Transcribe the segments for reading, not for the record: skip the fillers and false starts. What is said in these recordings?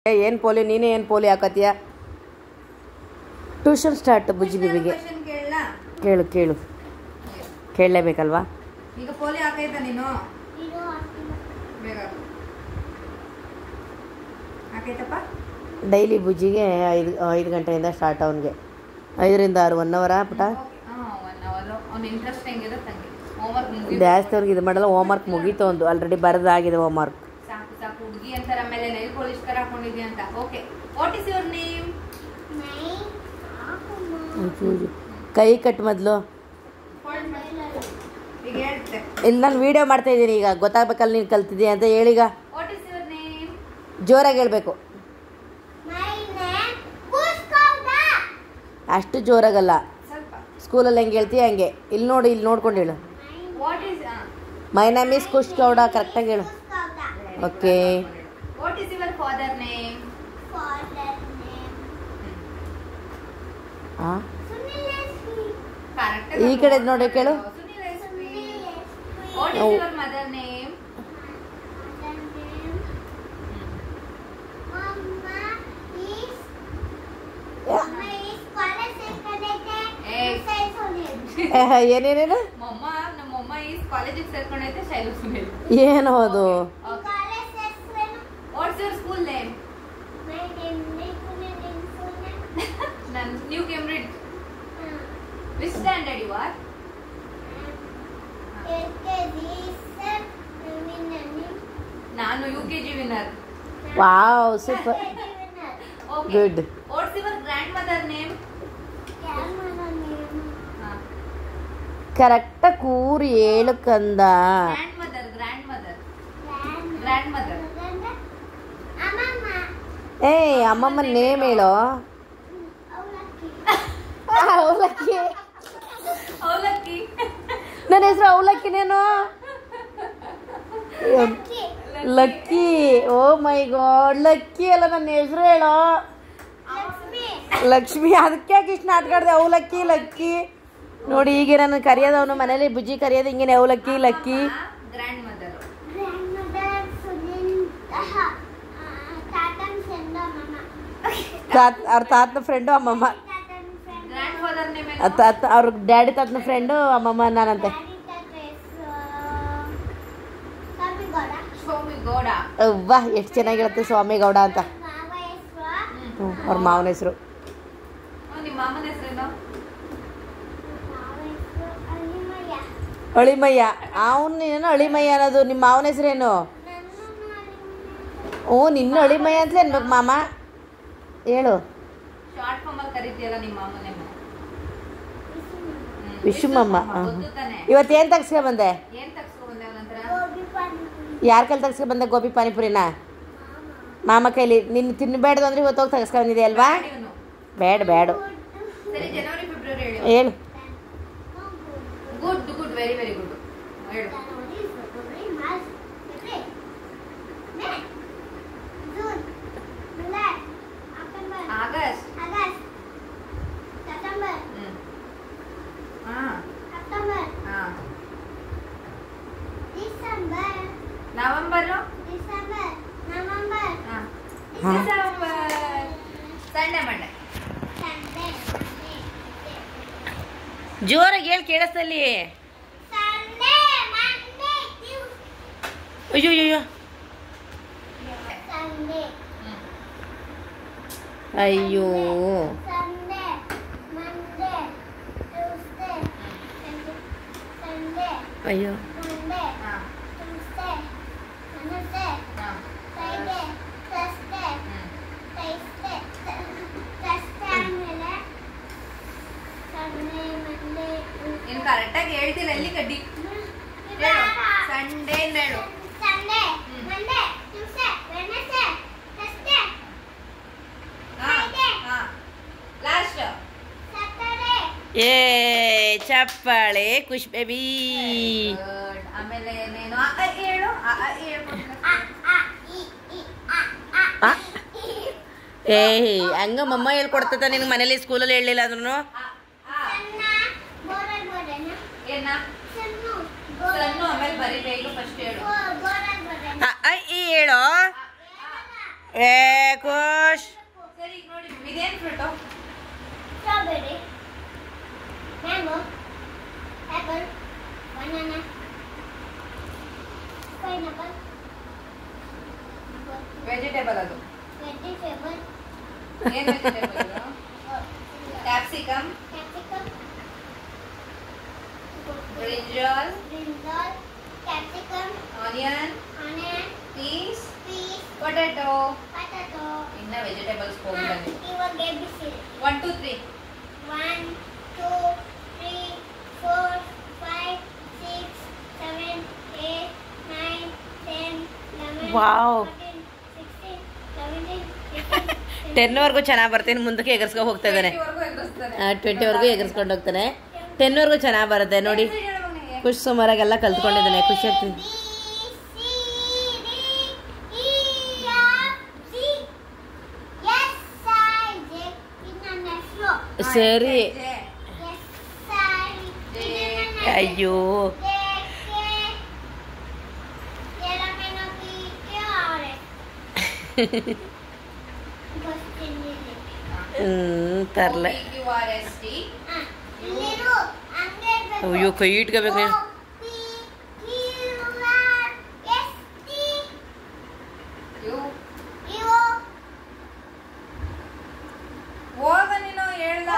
ಏನು ಪೋಲಿ ನೀನೇ ಏನು ಪೋಲಿ ಹಾಕತ್ತೀಯ? Tuition start ಬುಜ್ಜಿ ಬಿಬಿಗೆ. ಕೇಳು ಕೇಳು ಕೇಳಲೇಬೇಕಲ್ವಾ? ಈಗ ಪೋಲಿ ಹಾಕೈತ ನೀನು? ಬೇಗ ಹಾಕೈತಪ್ಪ. ಡೈಲಿ ಬುಜ್ಜಿಗೆ 5 ಗಂಟೆಯಿಂದ ಸ್ಟಾರ್ಟ್ ಅವನಿಗೆ 5 ರಿಂದ 6 1 ಅವರ ಪುಟ. ಜಾಸ್ತಿ ಅವ್ರಿಗೆ ಇದು ಮಾಡಲ್ಲ. ಹೋಮ್ವರ್ಕ್ ಮುಗೀತು ಒಂದು ಆಲ್ರೆಡಿ ಬರೆದಾಗಿದೆ ಹೋಮ್ವರ್ಕ್. ಸಾಕು ಸಾಕು ಹುಡುಗಿ ಅಂತಾರೆ. ಆಮೇಲೆ ನೈಲ್ ಪಾಲಿಶ್ ತರ ಹಾಕೊಂಡಿದ್ಯಾ ಅಂತ. Okay, what is your name? ಕೈ ಕಟ್ ಮೊದಲು. ಇಲ್ಲಿ ನಾನು ವಿಡಿಯೋ ಮಾಡ್ತಾ ಇದ್ದೀನಿ ಈಗ, ಗೊತ್ತಾಗಬೇಕಲ್ಲ ನೀನು ಕಲ್ತಿದ್ದೀಯ ಅಂತ. ಹೇಳೀಗ ವಾಟ್ ಇಸ್ ಯುವರ್ ನೇಮ್? ಜೋರಾಗಿ ಹೇಳ್ಬೇಕು. ಅಷ್ಟು ಜೋರಾಗಲ್ಲ, ಸ್ಕೂಲಲ್ಲಿ ಹೆಂಗೆ ಹೇಳ್ತೀಯ ಹಂಗೆ. ಇಲ್ಲಿ ನೋಡಿ, ಇಲ್ಲಿ ನೋಡ್ಕೊಂಡು ಹೇಳು. My name is Kush Gowda. ಕರೆಕ್ಟಾಗಿ ಹೇಳು. Okay. What is your father name? ಈ ಕಡೆ ನೋಡಿ ಕೇಳು. What is your mother name? ಏನೇನೇನು? ನಮ್ಮಮ್ಮ ಈಸ್ ಕಾಲೇಜಿಗೆ ಸೇರ್ಕೊಂಡೈತೆ ಶೈಲು ಸುನಿಲ್. ಏನು ಅದು? What's your school name? ನಾನು new Cambridge. Which standard you are? ನಾನು UKG winner. Wow, super, good. What's your grandmother name? ಕರೆಕ್ಟಾಗಿ ಕೂರಿ ಹೇಳು ಕಂದ. Grandmother. ಏಯ್, ಅಮ್ಮಮ್ಮ ನೇಮ್ ಹೇಳೋ. ಅವಲಕ್ಕಿ. ನನ್ನ ಹೆಸರು ಅವಲಕ್ಕಿನೇನು? ಲಕ್ಕಿ. ಓ ಮೈ ಗಾಡ್, ಲಕ್ಕಿ ಅಲ್ಲ ನನ್ನ ಹೆಸರು ಹೇಳೋ. ಲಕ್ಷ್ಮಿ. ಅದಕ್ಕೆ ಇಷ್ಟು ನಾಟಕ ಆಡಿದೆ. ಅವಲಕ್ಕಿ ಲಕ್ಕಿ ನೋಡಿ. ಈಗ ನಾನು ಕರೆಯೋದವನು ಮನೇಲಿ ಬುಜ್ಜಿ ಕರೆಯೋದು ಹಿಂಗೇನೆ, ಅವಲಕ್ಕಿ ಲಕ್ಕಿ. Grand mother. ಅವ್ರ ತಾತನ ಫ್ರೆಂಡು ಅಮ್ಮಮ್ಮ. Grandfather name? ಅವ್ರ ಡ್ಯಾಡಿ ತಾತನ ಫ್ರೆಂಡು ಅಮ್ಮಮ್ಮ ನಾನಂತೆ. ಸ್ವಾಮಿಗೌಡ. ಅವ್ವಾ, ಎಷ್ಟು ಚೆನ್ನಾಗಿರುತ್ತೆ ಸ್ವಾಮಿಗೌಡ ಅಂತ. ಅವ್ರ ಮಾವನ ಹೆಸರು. ನಿಮ್ಮ ಮಾಮನ ಹೆಸರೇನು? ಅಳಿಮಯ್ಯ. ಅವನೇನು ಅಳಿಮಯ್ಯ ಅನ್ನೋದು. ನಿಮ್ಮ ಮಾವನ ಹೆಸರೇನು? ಓ, ನಿನ್ನ ಅಳಿಮಯ್ಯ ಅಂತಲೇ ಅನ್ಬೇಕು ಮಾಮ. ಹೇಳು. ಶಾರ್ಟ್ ಫಾರ್ಮ್ ಅಲ್ಲಿ ಕರೀತೀಯಲ್ಲ ನಿಮ್ಮ ಮಾಮನ ನೇಮ್? ವಿಶ್ವಮ್ಮ. ಇವತ್ತೇನು ತಗ್ಸ್ಕೊಂಬಂದೆ? ಏನ್ ತಗ್ಸ್ಕೊಂಡ್ಬಂದೆ ಅವನಂತರ? ಯಾರ ಕೈಲಿ ತಗ್ಸ್ಕೊಂಬಂದೆ? ಗೋಬಿ ಪಾನಿಪುರಿನ ಮಾಮ ಕೈಲಿ. ನಿನ್ನ ತಿನ್ನಬೇಡ್ದು ಅಂದ್ರೆ ಇವತ್ತು ಹೋಗಿ ತಗ್ಸ್ಕೊಂಡಿದೆ ಅಲ್ವಾ? ಬೇಡ ಬೇಡ. ಸರಿ, ಜನವರಿ ಫೆಬ್ರವರಿ ಹೇಳು. Good good, very very good. ಹೇಳು. ಆಗಸ್ಟ್. ನವೆಂಬರ್. Sunday Monday. ಜೋರಾಗಿ ಹೇಳಿ ಕೇಳಿಸ್ತಲ್ಲಿ. ಅಯ್ಯೋ ಅಯ್ಯೋ ಅಯ್ಯೋ. ಅಯ್ಯೋ. ನೀನು ಕರೆಕ್ಟಾಗಿ ಹೇಳ್ತಿಲ್ಲ. ಎಲ್ಲಿ ಕಡ್ಡಿ? ಸಂಡೇ ಹೇಳು. ಲಾಸ್ಟ್. ಏ ಚಪ್ಪಾಳೆ ಖುಷ್ ಬೇಬಿ. ಆಮೇಲೆ ನೀನು ಹೇಳು. ಏ ಹಂಗ ಮಮ್ಮ ಹೇಳ್ಕೊಡ್ತದ ನಿನ್ಗೆ ಮನೇಲಿ ಸ್ಕೂಲಲ್ಲಿ ಹೇಳಲಿಲ್ಲ ಅಂದ್ರೂ. ಆಮೇಲೆ ಬರೀಬೇಕು. ಫಸ್ಟ್ ಹೇಳು. ಹೇಳೋ. ಏ ಖುಷ್. ಸರಿ ಈಗ ನೋಡಿ ಇದೇನು fruit? Strawberry, mango, apple, banana, pineapple, vegetable ಅದು. ವೆಜಿಟೇಬಲ್, ಏನು ವೆಜಿಟೇಬಲ್ ಅದು? Capsicum, capsicum, brinjal, brinjal, capsicum, onion, onion, peas, peas, potato. Potato. ಇನ್ನ ವೆಜಿಟೇಬಲ್ಸ್ ಹೋಗಿಲ್ಲ ನೀವು. ಇವಾಗ ಎಬಿಸಿ 1 2 3 1 2 3 4 5 6 7 8 9 10 11 Wow. 14 16 17 18 10ವರೆಗೂ ಚೆನ್ನಾಗಿ ಬರ್ತೀನಿ, ಮುಂದಕ್ಕೆ ಎಗರ್ಸ್ಕೊಂಡು ಹೋಗ್ತಾ ಇದ್ದಾನೆ. 20 ಎದುರಿಸ್ತಾನೆ. 20ವರೆಗೂ ಎಗರ್ಸ್ಕೊಂಡು ಹೋಗ್ತಾನೆ. 10ವರೆಗೂ ಚೆನ್ನಾಗಿ ಬರುತ್ತೆ ನೋಡಿ. ಖುಷ್ ಸುಮಾರಾಗೆಲ್ಲ ಕಲ್ತ್ಕೊಂಡಿದ್ದಾನೆ, ಖುಷಿ ಆಗ್ತದೆ. ಸರಿ. ಅಯ್ಯೋ ತರ್ಲೆ. ಅಯ್ಯೋ ಕೈ ಇಟ್ಕೋಬೇಕು ನೀನು. ಹೋಗ ನೀನು ಹೇಳ್ದ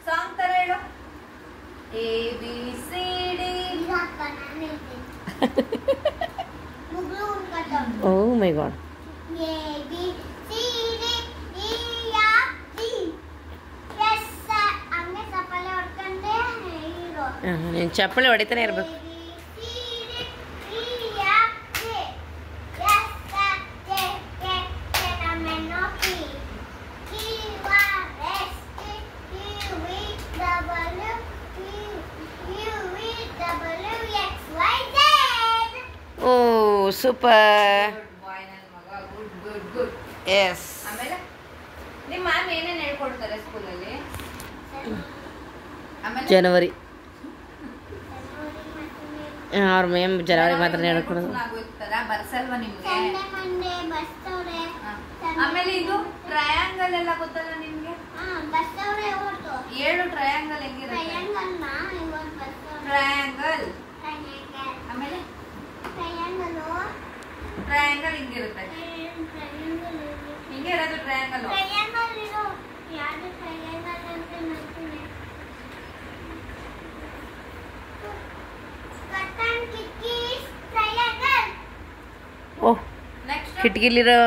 ಸಾಂಗ್ ತರ ಹೇಳು. ABCD. ಓ ಮೈ ಗಾಡ್. ನೀನು ಚಪ್ಪಲಿ ಹೊಡಿತಾನೆ ಇರ್ಬೇಕು. ಓ ಸೂಪರ್. ಎಸ್. ಆಮೇಲೆ ನಿಮ್ಮ ಮ್ಯಾಮ್ ಏನೇನು ಹೇಳ್ಕೊಡ್ತಾರೆ ಸ್ಕೂಲಲ್ಲಿ? ಆಮೇಲೆ ಜನವರಿ ಅವ್ರ ಮೇಮ್ ಜನವರಿ ಮಾತ್ರ ಹೇಳ್ಕೊಡೋದು. ಬರ್ಸಲ್ವಾ ನಿಮ್ಗೆ? ಆಮೇಲೆ ಇದು ಟ್ರಯಾಂಗಲ್ ಎಲ್ಲ ಗೊತ್ತಲ್ಲ ನಿಮ್ಗೆ? 7 ಟ್ರಯಾಂಗಲ್ ಹೆಂಗಿರುತ್ತೆ? ಟ್ರಯಾಂಗಲ್. ಆಮೇಲೆ ಟ್ರಯಾಂಗಲ್ ಹಿಂಗಿರುತ್ತೆ. ಹಿಂಗೆ ಇರೋದು ಟ್ರಯಾಂಗಲ್. ಓಹ್ ನೆಕ್ಸ್ಟ್ ಕಿಟಕಿಲಿರೋ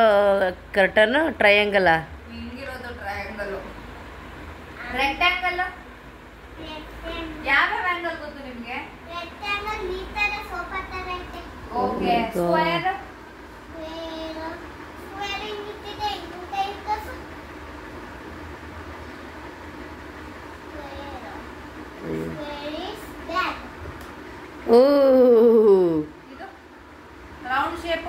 ಕರ್ಟನ್ ಟ್ರಯಾಂಗಲ್. ಹಿಂಗಿರೋದು ಟ್ರಯಾಂಗಲ್. ರೆಕ್ಟಾಂಗಲ್. ಯಾವ ಆಂಗಲ್ ಗೊತ್ತು ನಿಮ್ಗೆ? ಓಕೆ. ಸ್ಕ್ವೇರ್. ಓ ಇದು ರೌಂಡ್ ಶೇಪ್.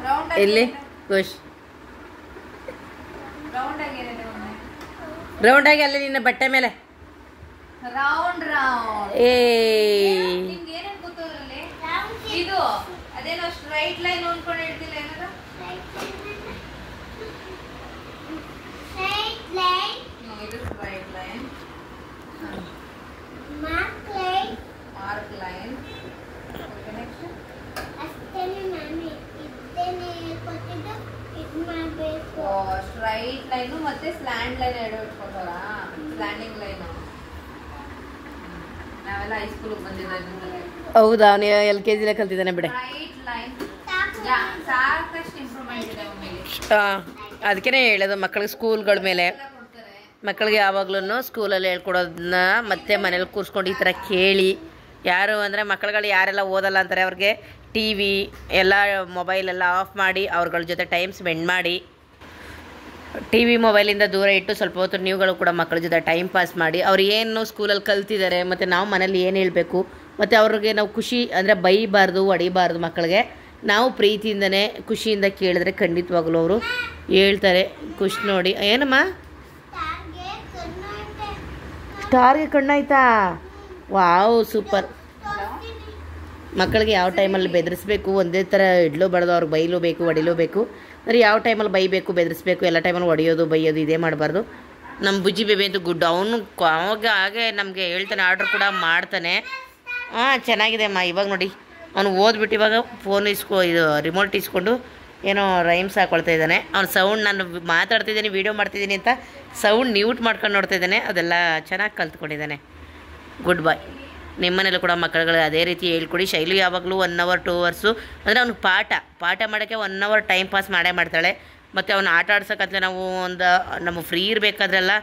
ರೌಂಡ್ ಎಲ್ಲಿ ಖುಷ್ ರೌಂಡ್ ಆಗಿರುತ್ತೆ. ರೌಂಡ್ ಆಗಿ ಅಲ್ಲಿ ನಿನ್ನ ಬಟ್ಟೆ ಮೇಲೆ ರೌಂಡ್ ರೌಂಡ್. ಏ ನಿಮ್ಗೆ ಏನೇನು ಗೊತ್ತು ಅದರಲ್ಲಿ? ಇದು ಅದೇನೋ ಸ್ಟ್ರೈಟ್ ಲೈನ್ ನೋಡ್ಕೊಂಡು ಹೇಳ್ತಿಲ್ಲ ಏನಾದ್ರು? ಇದು straight line. Mark line. Okay next straight line ಮತ್ತೆ ಸ್ಲ್ಯಾಂಡ್ ಲೈನ್ ಎರಡು ಇಟ್ಕೊತಾರ. ಸ್ಲ್ಯಾಂಡಿಂಗ್ ಲೈನ್ ನಾವೆಲ್ಲ ಹೈಸ್ಕೂಲಿಗೆ ಬಂದಿರೋದ್ರಿಂದ. ಹೌದಾ, ನೀವು LKG ಕಲ್ತಿದ್ದಾನೆ ಬಿಡೆ. ಸ್ಟ್ರೈಟ್ ಲೈನ್ ಸಾಕಷ್ಟು ಇಂಪ್ರೂವ್ಮೆಂಟ್ ಇದೆ ಒಮ್ಮೆಲೆ. ಅದಕ್ಕೇ ಹೇಳೋದು ಮಕ್ಕಳಿಗೆ ಸ್ಕೂಲ್ಗಳ ಮೇಲೆ ಮಕ್ಕಳಿಗೆ ಯಾವಾಗ್ಲೂ ಸ್ಕೂಲಲ್ಲಿ ಹೇಳ್ಕೊಡೋದನ್ನ ಮತ್ತೆ ಮನೇಲಿ ಕೂರಿಸ್ಕೊಂಡು ಈ ಥರ ಕೇಳಿ. ಯಾರು ಅಂದರೆ ಮಕ್ಕಳುಗಳು ಯಾರೆಲ್ಲ ಓದಲ್ಲ ಅಂತಾರೆ ಅವ್ರಿಗೆ TV ಎಲ್ಲ ಮೊಬೈಲೆಲ್ಲ ಆಫ್ ಮಾಡಿ ಅವ್ರಗಳ ಜೊತೆ ಟೈಮ್ ಸ್ಪೆಂಡ್ ಮಾಡಿ, TV ಮೊಬೈಲಿಂದ ದೂರ ಇಟ್ಟು ಸ್ವಲ್ಪ ಹೊತ್ತು ನೀವುಗಳು ಕೂಡ ಮಕ್ಕಳ ಜೊತೆ ಟೈಮ್ ಪಾಸ್ ಮಾಡಿ ಅವ್ರು ಏನು ಸ್ಕೂಲಲ್ಲಿ ಕಲ್ತಿದ್ದಾರೆ ಮತ್ತು ನಾವು ಮನೇಲಿ ಏನು ಹೇಳಬೇಕು ಮತ್ತು ಅವ್ರಿಗೆ ನಾವು ಖುಷಿ ಅಂದರೆ ಬೈಬಾರ್ದು ಹೊಡಿಬಾರ್ದು. ಮಕ್ಕಳಿಗೆ ನಾವು ಪ್ರೀತಿಯಿಂದನೇ ಖುಷಿಯಿಂದ ಕೇಳಿದ್ರೆ ಖಂಡಿತವಾಗ್ಲೂ ಅವರು ಹೇಳ್ತಾರೆ. ಖುಷಿ ನೋಡಿ ಏನಮ್ಮ ಸ್ಟಾರ್ಗೆ ಕಣ್ಣಾಯ್ತಾ? Wow super. ಮಕ್ಕಳಿಗೆ ಯಾವ ಟೈಮಲ್ಲಿ ಬೆದರಿಸ್ಬೇಕು, ಒಂದೇ ಥರ ಇಡ್ಲು ಬಡ್ದು ಅವ್ರಿಗೆ ಬೈಲು ಬೇಕು ಹೊಡಿಲೂ ಬೇಕು. ಅಂದರೆ ಯಾವ ಟೈಮಲ್ಲಿ ಬೈಬೇಕು ಬೆದರಿಸ್ಬೇಕು, ಎಲ್ಲ ಟೈಮಲ್ಲಿ ಹೊಡೆಯೋದು ಬೈಯೋದು ಇದೇ ಮಾಡಬಾರ್ದು. ನಮ್ಮ ಬುಜ್ಜಿ ಬೇಬಿ ಅಂತೂ ಗುಡ್. ಅವನು ಅವಾಗ ಹಾಗೆ ನಮಗೆ ಹೇಳ್ತಾನೆ, ಆರ್ಡ್ರ್ ಕೂಡ ಮಾಡ್ತಾನೆ. ಚೆನ್ನಾಗಿದೆ ಅಮ್ಮ. ಇವಾಗ ನೋಡಿ ಅವನು ಓದ್ಬಿಟ್ಟು ಇವಾಗ ಫೋನ್ ಇದು ರಿಮೋಟ್ ಇಸ್ಕೊಂಡು ಏನೋ ರೈಮ್ಸ್ ಹಾಕೊಳ್ತಾ ಇದ್ದಾನೆ. ಅವ್ನು ಸೌಂಡ್, ನಾನು ಮಾತಾಡ್ತಿದ್ದೀನಿ ವೀಡಿಯೋ ಮಾಡ್ತಿದ್ದೀನಿ ಅಂತ ಸೌಂಡ್ ಮ್ಯೂಟ್ ಮಾಡ್ಕೊಂಡು ನೋಡ್ತಾ ಇದ್ದಾನೆ. ಅದೆಲ್ಲ ಚೆನ್ನಾಗಿ ಕಲ್ತ್ಕೊಂಡಿದ್ದಾನೆ. ಗುಡ್ ಬಾಯ್. ನಿಮ್ಮನೇಲೂ ಕೂಡ ಮಕ್ಕಳುಗಳು ಅದೇ ರೀತಿ ಹೇಳ್ಕೊಡಿ. ಶೈಲಿ ಯಾವಾಗಲೂ 1 ಅವರ್ 2 ಅವರ್ಸು ಅಂದರೆ ಅವ್ನು ಪಾಠ ಮಾಡೋಕ್ಕೆ 1 ಅವರ್ ಟೈಮ್ ಪಾಸ್ ಮಾಡ್ತಾಳೆ. ಮತ್ತು ಅವ್ನು ಆಟ ಆಡ್ಸೋಕ್ಕಂತಲೇ ನಾವು ನಮಗೆ ಫ್ರೀ ಇರಬೇಕಾದ್ರೆಲ್ಲ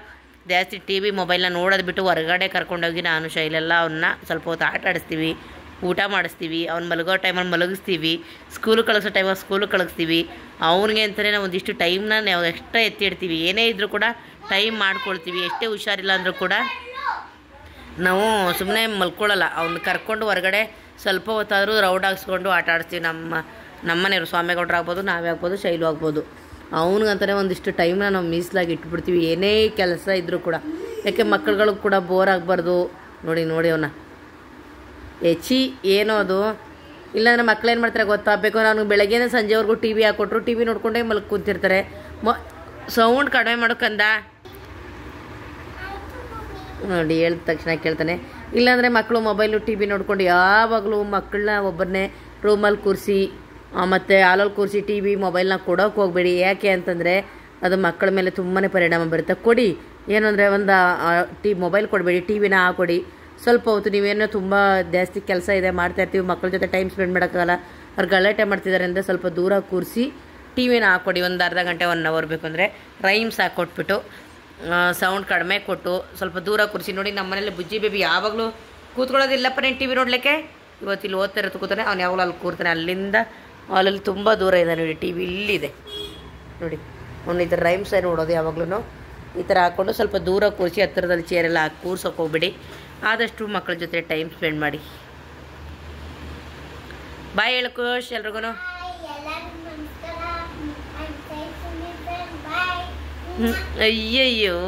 ಜಾಸ್ತಿ ಟಿ ವಿ ಮೊಬೈಲ್ನ ನೋಡೋದು ಬಿಟ್ಟು ಹೊರಗಡೆ ಕರ್ಕೊಂಡೋಗಿ ನಾನು ಶೈಲೆಲ್ಲ ಅವನ್ನ ಸ್ವಲ್ಪ ಹೊತ್ತು ಆಟ ಆಡಿಸ್ತೀವಿ, ಊಟ ಮಾಡಿಸ್ತೀವಿ, ಅವ್ನು ಮಲಗೋ ಟೈಮಲ್ಲಿ ಮಲಗಿಸ್ತೀವಿ, ಸ್ಕೂಲಿಗೆ ಕಳಿಸೋ ಟೈಮಲ್ಲಿ ಸ್ಕೂಲಿಗೆ ಕಳಿಸ್ತೀವಿ. ಅವ್ನಿಗೆ ಅಂತಲೇ ನಾವು ಒಂದಿಷ್ಟು ಟೈಮ್ನ ನಾವು ಎಕ್ಸ್ಟ್ರಾ ಎತ್ತಿಡ್ತೀವಿ. ಏನೇ ಇದ್ದರೂ ಕೂಡ ಟೈಮ್ ಮಾಡ್ಕೊಳ್ತೀವಿ. ಎಷ್ಟೇ ಹುಷಾರಿಲ್ಲ ಅಂದರೂ ಕೂಡ ನಾವು ಸುಮ್ಮನೆ ಮಲ್ಕೊಳ್ಳಲ್ಲ. ಅವ್ನು ಕರ್ಕೊಂಡು ಹೊರಗಡೆ ಸ್ವಲ್ಪ ಹೊತ್ತಾದರೂ ರೌಂಡ್ ಹಾಕ್ಸ್ಕೊಂಡು ಆಟ ಆಡಿಸ್ತೀವಿ. ನಮ್ಮನೆಯವರು ಸ್ವಾಮಿಗೌಡ್ರು ಆಗ್ಬೋದು, ನಾವೇ ಆಗ್ಬೋದು, ಶೈಲು ಆಗ್ಬೋದು. ಅವನಿಗಂತಲೇ ಒಂದಿಷ್ಟು ಟೈಮ್ನ ನಾವು ಮೀಸಲಾಗಿ ಇಟ್ಬಿಡ್ತೀವಿ, ಏನೇ ಕೆಲಸ ಇದ್ದರೂ ಕೂಡ. ಯಾಕೆ ಮಕ್ಕಳುಗಳಿಗೆ ಕೂಡ ಬೋರ್ ಆಗಬಾರ್ದು. ನೋಡಿ ಅವನ್ನ ಏನೋ ಅದು. ಇಲ್ಲಾಂದರೆ ಮಕ್ಳೇನು ಮಾಡ್ತಾರೆ ಗೊತ್ತಾ, ಬೇಕು ನನಗೆ ಬೆಳಗ್ಗೆನೇ ಸಂಜೆವರೆಗೂ ಟಿ ವಿ ಹಾಕ್ಕೊಟ್ರು ಟಿ ವಿ ನೋಡ್ಕೊಂಡೇ ಮಲ್ಗೆ ಕೂತಿರ್ತಾರೆ. ಸೌಂಡ್ ಕಡಿಮೆ ಮಾಡೋಕ್ಕಂದ ನೋಡಿ ಹೇಳಿದ ತಕ್ಷಣ ಕೇಳ್ತಾನೆ. ಇಲ್ಲಾಂದರೆ ಮಕ್ಕಳು ಮೊಬೈಲು ಟಿ ವಿ ನೋಡ್ಕೊಂಡು ಯಾವಾಗಲೂ ಮಕ್ಕಳನ್ನ ಒಬ್ಬರನ್ನೇ ರೂಮಲ್ಲಿ ಕೂರಿಸಿ ಮತ್ತು ಹಾಲಲ್ಲಿ ಕೂರಿಸಿ ಟಿ ವಿ ಮೊಬೈಲ್ನ ಕೊಡೋಕೆ ಹೋಗಬೇಡಿ. ಯಾಕೆ ಅಂತಂದರೆ ಅದು ಮಕ್ಕಳ ಮೇಲೆ ತುಂಬಾ ಪರಿಣಾಮ ಬರುತ್ತೆ. ಕೊಡಿ, ಏನು ಅಂದರೆ ಒಂದು ಮೊಬೈಲ್ ಕೊಡಬೇಡಿ, ಟಿ ವಿನ ಹಾಕೊಡಿ. ಸ್ವಲ್ಪ ಹೊತ್ತು ನೀವೇನೋ ತುಂಬ ಜಾಸ್ತಿ ಕೆಲಸ ಇದೆ ಮಾಡ್ತಾಯಿರ್ತೀವಿ, ಮಕ್ಕಳ ಜೊತೆ ಟೈಮ್ ಸ್ಪೆಂಡ್ ಮಾಡೋಕ್ಕಾಗಲ್ಲ, ಅವ್ರು ಗಲಾಟೆ ಮಾಡ್ತಿದ್ದಾರೆ ಅಂದರೆ ಸ್ವಲ್ಪ ದೂರ ಕೂರಿಸಿ ಟಿ ವಿನ ಹಾಕ್ಕೊಡಿ. ಒಂದು ಅರ್ಧ ಗಂಟೆ 1 ಅವರ್ ಬೇಕು ಅಂದರೆ ರೈಮ್ಸ್ ಹಾಕ್ಕೊಟ್ಬಿಟ್ಟು ಸೌಂಡ್ ಕಡಿಮೆ ಕೊಟ್ಟು ಸ್ವಲ್ಪ ದೂರ ಕೂರಿಸಿ. ನೋಡಿ ನಮ್ಮ ಮನೇಲಿ ಬುಜ್ಜಿ ಬೇಬಿ ಯಾವಾಗಲೂ ಕೂತ್ಕೊಳ್ಳೋದಿಲ್ಲಪ್ಪ ನೀನು ಟಿ ವಿ ನೋಡಲಿಕ್ಕೆ. ಇವತ್ತು ಇಲ್ಲಿ ಓದ್ತಾ ಇರೋದು ಕೂತಾನೆ, ಅವ್ನು ಯಾವಾಗಲೂ ಅಲ್ಲಿ ಕೂರ್ತಾನೆ. ಅಲ್ಲಲ್ಲಿ ತುಂಬ ದೂರ ಇದೆ ನೋಡಿ ಟಿ ವಿ, ಇಲ್ಲಿದೆ ನೋಡಿ. ಅವ್ನು ಈ ಥರ ರೈಮ್ಸೇ ನೋಡೋದು ಯಾವಾಗಲೂ. ಈ ಥರ ಹಾಕ್ಕೊಂಡು ಸ್ವಲ್ಪ ದೂರ ಕೂರಿಸಿ, ಹತ್ತಿರದಲ್ಲಿ ಚೇರೆಲ್ಲ ಹಾಕಿ ಕೂರ್ಸೋಕೆ ಹೋಗ್ಬಿಡಿ. ಆದಷ್ಟು ಮಕ್ಕಳ ಜೊತೆ ಟೈಮ್ ಸ್ಪೆಂಡ್ ಮಾಡಿ. ಬಾಯ್ ಹೇಳು ಖುಷ್ ಎಲ್ರಿಗೂ. ಅಯ್ಯಯ್ಯೋ